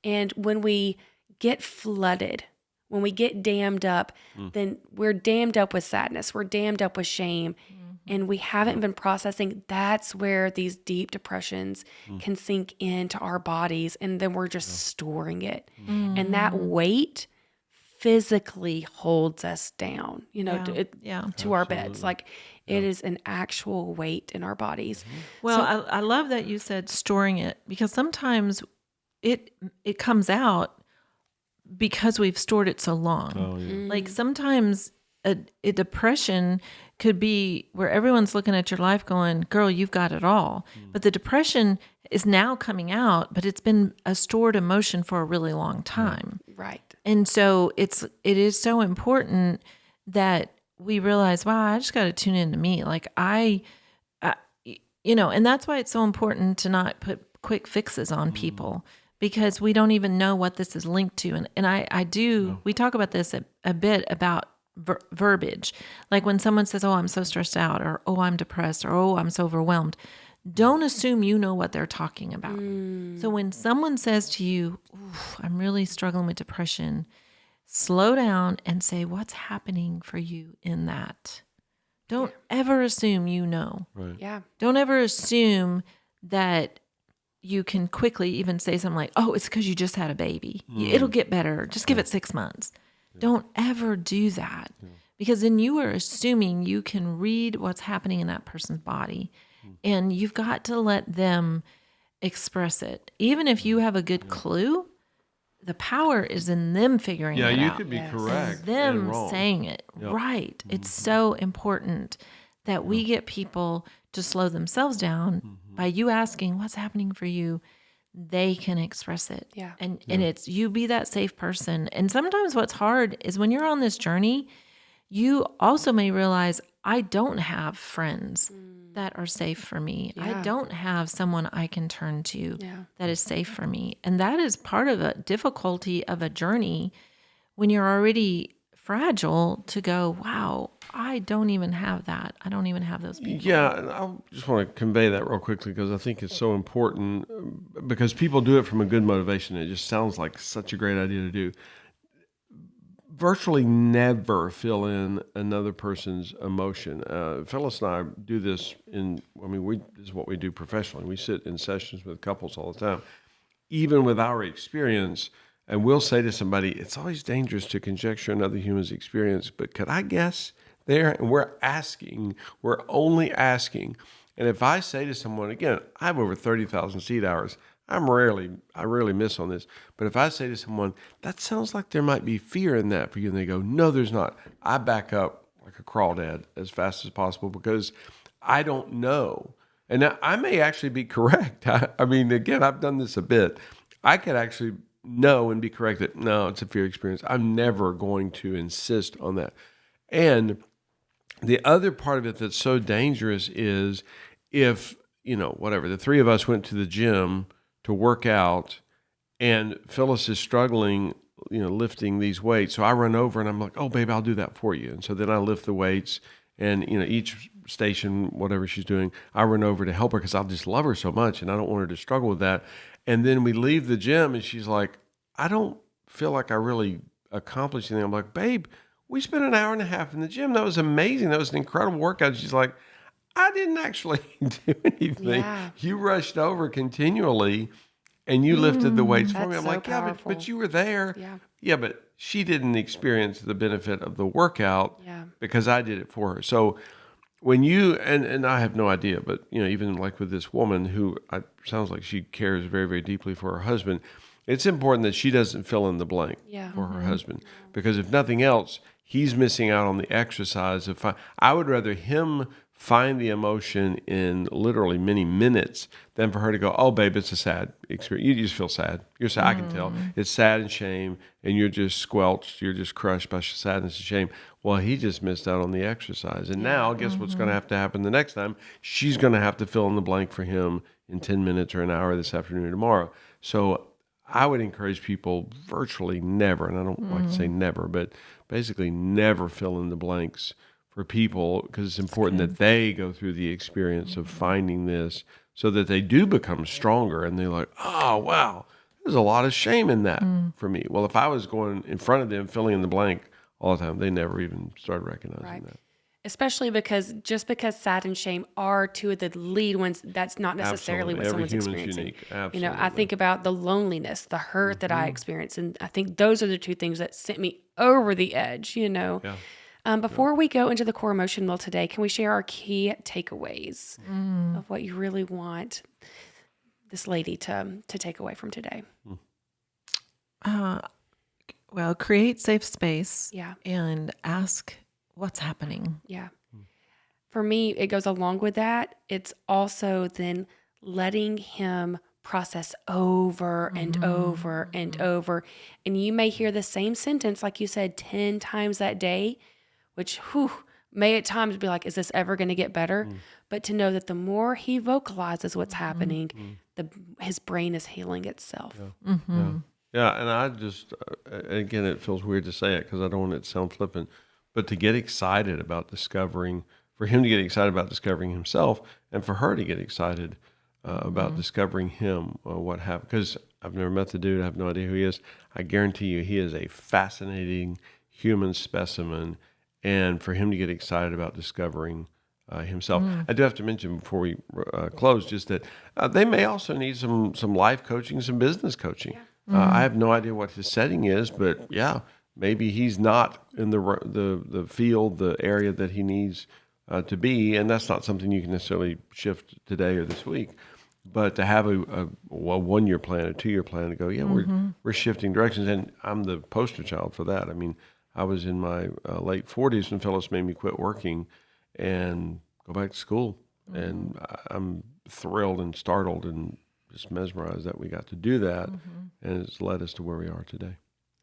And when we get flooded, when we get dammed up, then we're dammed up with sadness. We're dammed up with shame. And we haven't been processing. That's where these deep depressions can sink into our bodies. And then we're just storing it. And that weight physically holds us down, to our beds. Like it is an actual weight in our bodies. Well, I love that you said storing it, because sometimes it comes out because we've stored it so long. Oh, yeah. Like sometimes a depression could be where everyone's looking at your life going, girl, you've got it all. But the depression is now coming out, but it's been a stored emotion for a really long time. Right. And so it is so important that we realize, wow, I just got to tune into me. Like and that's why it's so important to not put quick fixes on people, because we don't even know what this is linked to. And we talk about this a bit about verbiage. Like when someone says, oh, I'm so stressed out, or, oh, I'm depressed, or, oh, I'm so overwhelmed. Don't assume you know what they're talking about. So when someone says to you, I'm really struggling with depression, slow down and say, what's happening for you in that? Don't ever assume you know. Right. Yeah. Don't ever assume that you can quickly even say something like, oh, it's because you just had a baby. It'll get better. Just give it 6 months. Don't ever do that because then you are assuming you can read what's happening in that person's body and you've got to let them express it. Even if you have a good clue, the power is in them figuring Yeah, it you out. could be Yes. correct. Them and wrong. saying it right. It's so important that we get people to slow themselves down by you asking what's happening for you. They can express it. Yeah. And it's you be that safe person. And sometimes what's hard is when you're on this journey, you also may realize I don't have friends that are safe for me. I Yeah. don't have someone I can turn to Yeah. that is safe for me. And that is part of a difficulty of a journey when you're already fragile to go, wow, I don't even have that. I don't even have those people. Yeah, and I just want to convey that real quickly because I think it's so important because people do it from a good motivation. It just sounds like such a great idea to do. Virtually never fill in another person's emotion. Phyllis and I do this this is what we do professionally. We sit in sessions with couples all the time. Even with our experience, and we'll say to somebody, it's always dangerous to conjecture another human's experience, but could I guess there? And we're only asking. And if I say to someone, again, I have over 30,000 seat hours. I rarely miss on this. But if I say to someone, that sounds like there might be fear in that for you, and they go, no, there's not. I back up like a crawdad as fast as possible because I don't know. And now, I may actually be correct. I mean, again, I've done this a bit. I could actually know and be correct that, no, it's a fear experience. I'm never going to insist on that. And the other part of it that's so dangerous is if, the three of us went to the gym to work out and Phyllis is struggling, lifting these weights. So I run over and I'm like, oh, babe, I'll do that for you. And so then I lift the weights and, each station, whatever she's doing, I run over to help her because I just love her so much and I don't want her to struggle with that. And then we leave the gym and she's like, I don't feel like I really accomplished anything. I'm like, babe, we spent an hour and a half in the gym. That was amazing. That was an incredible workout. She's like, I didn't actually do anything. Yeah. You rushed over continually and you lifted the weights for me. That's I'm so like, yeah, powerful. but you were there. Yeah. Yeah, but she didn't experience the benefit of the workout Yeah. because I did it for her. So when you, and I have no idea, but even like with this woman who sounds like she cares very, very deeply for her husband, it's important that she doesn't fill in the blank Yeah. for her husband because if nothing else, he's missing out on the exercise of I would rather him find the emotion in literally many minutes than for her to go, oh, babe, it's a sad experience. You just feel sad. You're sad. I can tell. It's sad and shame, and you're just squelched. You're just crushed by sadness and shame. Well, he just missed out on the exercise. And now, guess what's going to have to happen the next time? She's going to have to fill in the blank for him in 10 minutes or an hour this afternoon or tomorrow. So I would encourage people virtually never, and I don't like to say never, but basically never fill in the blanks for people because it's important that they go through the experience of finding this so that they do become stronger and they're like, oh, wow, there's a lot of shame in that for me. Well, if I was going in front of them, filling in the blank all the time, they never even started recognizing Right. that. Especially because sad and shame are two of the lead ones, that's not necessarily Absolutely. what Every someone's human's experiencing. unique. I Absolutely. think about the loneliness, the hurt that I experienced, and I think those are the two things that sent me over the edge. Yeah. Before we go into the core emotion wheel today, can we share our key takeaways of what you really want this lady to take away from today? Well, create safe space Yeah. and ask what's happening. Yeah. For me, it goes along with that. It's also then letting him process over and over and over. And you may hear the same sentence, like you said, 10 times that day, which may at times be like, is this ever going to get better? But to know that the more he vocalizes what's happening, his brain is healing itself. Yeah, and I just, again, it feels weird to say it because I don't want it to sound flippant, but to get excited about discovering, for him to get excited about discovering himself and for her to get excited about discovering him, what happened. Because I've never met the dude. I have no idea who he is. I guarantee you he is a fascinating human specimen. And for him to get excited about discovering himself. I do have to mention before we close just that they may also need some life coaching, some business coaching. I have no idea what his setting is, but yeah, maybe he's not in the field, the area that he needs to be, and that's not something you can necessarily shift today or this week. But to have a 1 year plan, a 2 year plan to go, yeah, we're shifting directions, and I'm the poster child for that. I mean, I was in my late 40s when Phyllis made me quit working and go back to school, and I'm thrilled and startled and just mesmerized that we got to do that, and it's led us to where we are today.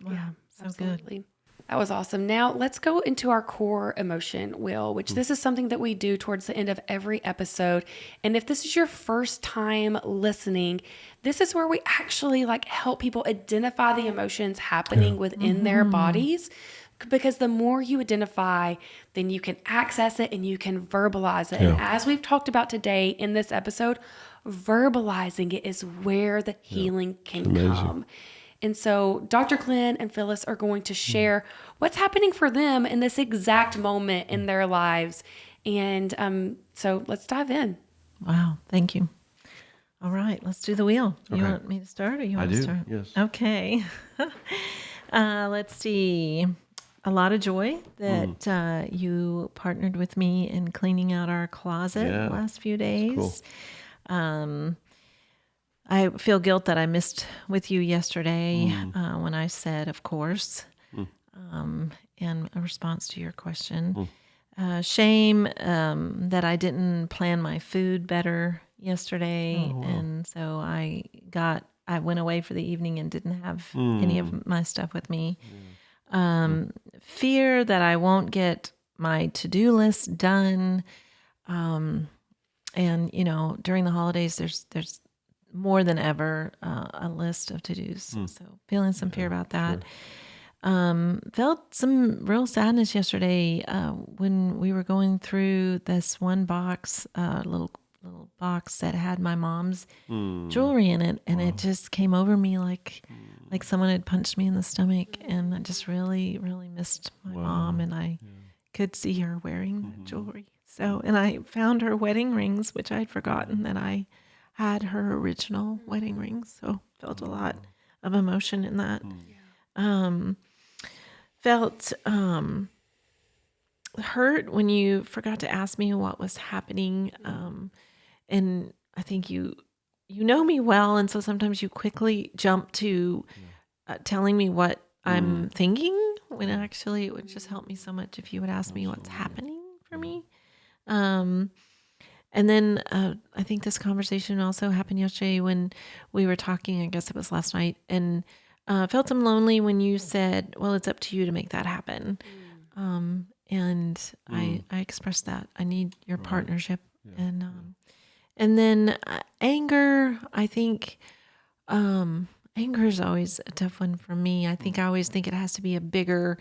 Wow, Yeah, so absolutely. good. That was awesome. Now let's go into our core emotion, Will, which this is something that we do towards the end of every episode. And if this is your first time listening, this is where we actually help people identify the emotions happening within their bodies. Because the more you identify, then you can access it and you can verbalize it. And as we've talked about today in this episode, verbalizing it is where the healing can come. And so Dr. Glenn and Phyllis are going to share what's happening for them in this exact moment in their lives. And so let's dive in. Wow, thank you. All right, let's do the wheel. You Okay. want me to start or you want I to do, start? yes. Okay. Let's see. A lot of joy that you partnered with me in cleaning out our closet Yeah, the last few days. cool. I feel guilt that I missed with you yesterday when I said, of course, in a response to your question. Shame that I didn't plan my food better yesterday. And so I went away for the evening and didn't have any of my stuff with me. Fear that I won't get my to-do list done. And, during the holidays, there's more than ever a list of to-dos. So feeling some fear about that. Felt some real sadness yesterday when we were going through this one box, little box that had my mom's jewelry in it, and it just came over me like someone had punched me in the stomach, and I just really, really missed my mom, and I could see her wearing the jewelry. So, and I found her wedding rings, which I'd forgotten that I had her original wedding rings. So felt a lot of emotion in that. Felt hurt when you forgot to ask me what was happening. And I think you know me well, and so sometimes you quickly jump to telling me what I'm thinking, when actually it would just help me so much if you would ask me what's happening for me. And then I think this conversation also happened yesterday when we were talking, I guess it was last night, and felt some lonely when you said, well, it's up to you to make that happen. And I expressed that. I need your partnership. And then anger, I think anger is always a tough one for me. I think I always think it has to be a bigger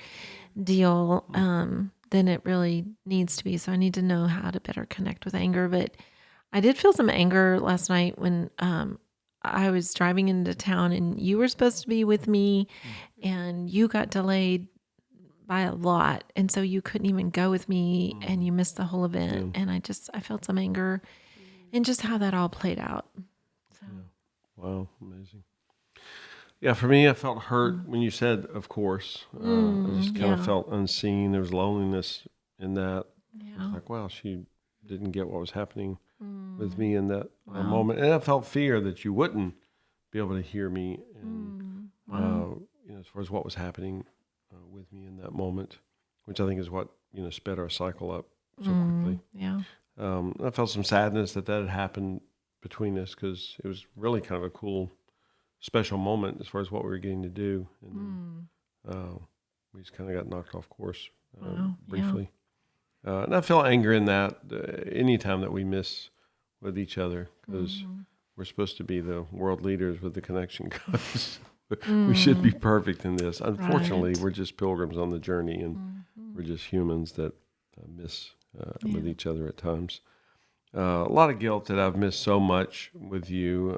deal than it really needs to be. So I need to know how to better connect with anger. But I did feel some anger last night when I was driving into town and you were supposed to be with me and you got delayed by a lot. And so you couldn't even go with me and you missed the whole event. And I felt some anger in just how that all played out. So. Wow, amazing. Yeah, for me, I felt hurt when you said, of course. I just kind of felt unseen. There was loneliness in that. Yeah. Like, wow, she didn't get what was happening with me in that moment. And I felt fear that you wouldn't be able to hear me. And, as far as what was happening with me in that moment, which I think is what, sped our cycle up so quickly. Yeah. I felt some sadness that had happened between us because it was really kind of a cool, special moment as far as what we were getting to do. And we just kind of got knocked off course briefly. And I feel anger in that anytime that we miss with each other because we're supposed to be the world leaders with the connection codes. We should be perfect in this. Unfortunately, we're just pilgrims on the journey, and we're just humans that miss with each other at times. A lot of guilt that I've missed so much with you.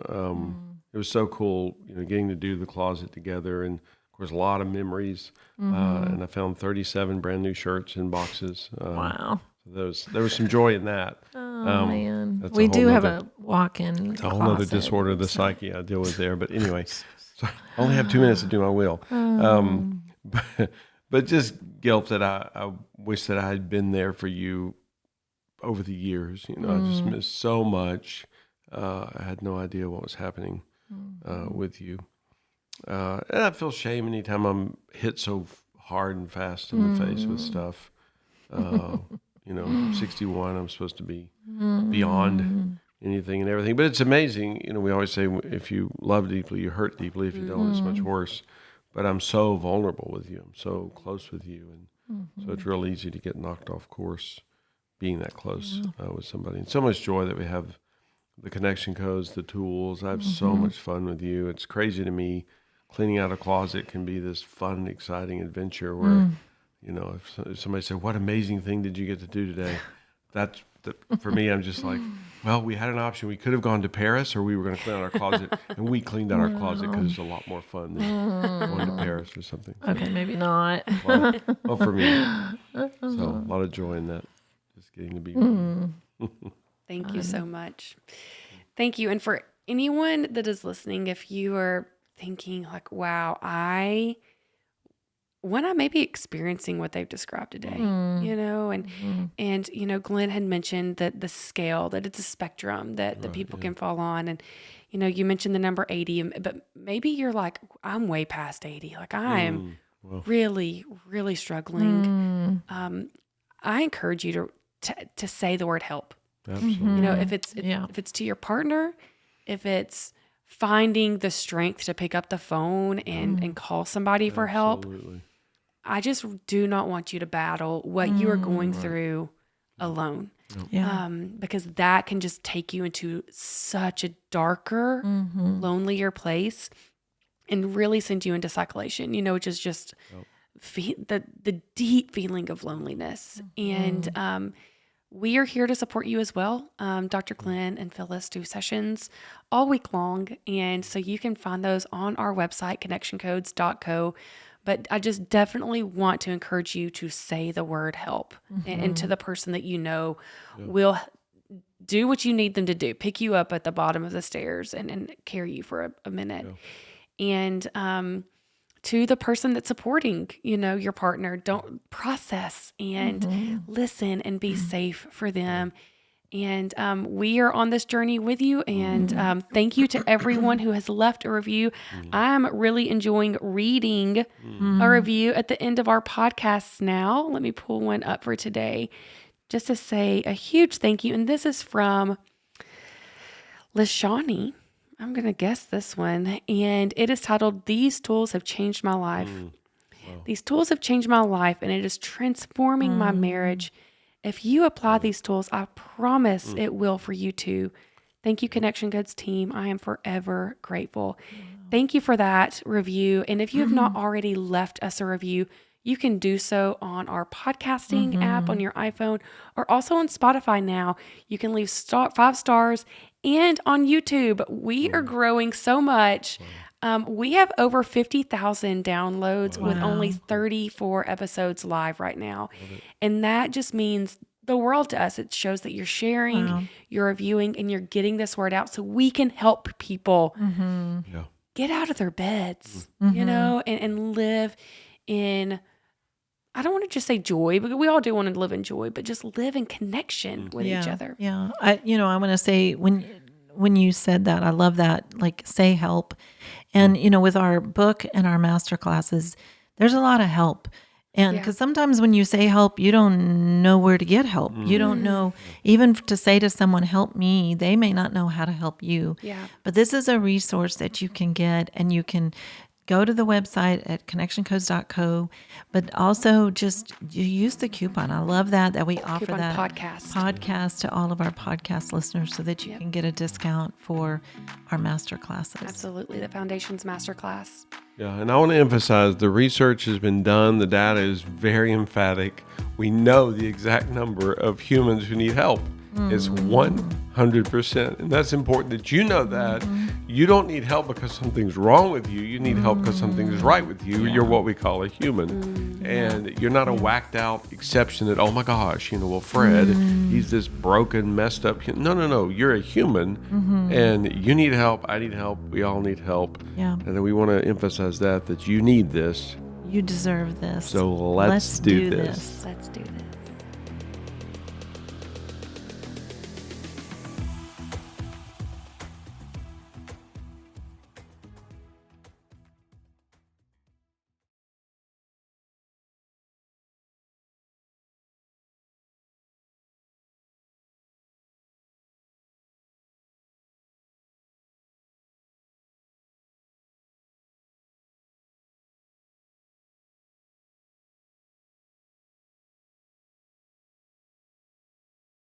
it was so cool, getting to do the closet together, and of course a lot of memories. And I found 37 brand new shirts in boxes. Wow. So there was some joy in that. Oh man, that's we a whole do have nother- a walk-in. It's a whole other closet, disorder of the so- psyche I deal with there. But anyway, so I only have 2 minutes to do my will. But just guilt that I wish that I had been there for you over the years. I just missed so much. I had no idea what was happening with you. And I feel shame anytime I'm hit so hard and fast in the face with stuff. 61, I'm supposed to be beyond anything and everything. But it's amazing. We always say if you love deeply, you hurt deeply. If you don't, it's much worse. But I'm so vulnerable with you. I'm so close with you. And so it's real easy to get knocked off course being that close with somebody. And so much joy that we have the connection codes, the tools. I have so much fun with you. It's crazy to me. Cleaning out a closet can be this fun, exciting adventure where, if somebody said, "What amazing thing did you get to do today?" For me, I'm just like, well, we had an option. We could have gone to Paris, or we were going to clean out our closet, and we cleaned out our closet because it's a lot more fun than going to Paris or something. Okay, maybe not. Well, for me, so a lot of joy in that, just getting to be. Thank you so much. Thank you. And for anyone that is listening, if you are thinking like, wow, when I may be experiencing what they've described today, and Glenn had mentioned that the scale, that it's a spectrum that people can fall on. And, you mentioned the number 80, but maybe you're like, I'm way past 80. Like I am really, really struggling. I encourage you to say the word help. Absolutely. If it's to your partner, if it's finding the strength to pick up the phone and call somebody for help. Absolutely. I just do not want you to battle what you are going through alone. Yeah. Because that can just take you into such a darker, lonelier place and really send you into isolation, which is just the deep feeling of loneliness. And we are here to support you as well. Dr. Glenn and Phyllis do sessions all week long. And so you can find those on our website, connectioncodes.co. But I just definitely want to encourage you to say the word help and to the person that will do what you need them to do, pick you up at the bottom of the stairs and carry you for a minute. Yeah. And to the person that's supporting, your partner, don't process and listen and be safe for them. And we are on this journey with you. And thank you to everyone who has left a review. I'm really enjoying reading a review at the end of our podcasts now. Let me pull one up for today just to say a huge thank you. And this is from Lashani. I'm going to guess this one. And it is titled, "These Tools Have Changed My Life." Wow. These tools have changed my life, and it is transforming my marriage. If you apply these tools, I promise it will for you too. Thank you, Connection Codes team. I am forever grateful. Thank you for that review. And if you have not already left us a review, you can do so on our podcasting app on your iPhone or also on Spotify now. You can leave 5 stars and on YouTube. We are growing so much. We have over 50,000 downloads with only 34 episodes live right now. And that just means the world to us. It shows that you're sharing, you're reviewing, and you're getting this word out so we can help people get out of their beds, and live in, I don't want to just say joy, because we all do want to live in joy, but just live in connection with each other. Yeah. I want to say when you said that, I love that, like say help. And, with our book and our master classes, there's a lot of help. And because sometimes when you say help, you don't know where to get help. You don't know, even to say to someone, help me, they may not know how to help you. Yeah. But this is a resource that you can get, and you can go to the website at connectioncodes.co, but also just you use the coupon. I love that we offer Coupon that podcast to all of our podcast listeners so that you can get a discount for our master classes. Absolutely. The Foundations Masterclass. Yeah, and I want to emphasize the research has been done. The data is very emphatic. We know the exact number of humans who need help is 100%. And that's important that you know that you don't need help because something's wrong with you. You need help because something's right with you. You're what we call a human. And you're not a whacked out exception that, oh my gosh, well, Fred, he's this broken, messed up. No. You're a human and you need help. I need help. We all need help. Yeah. And then we want to emphasize that you need this. You deserve this. So let's do this. Let's do this.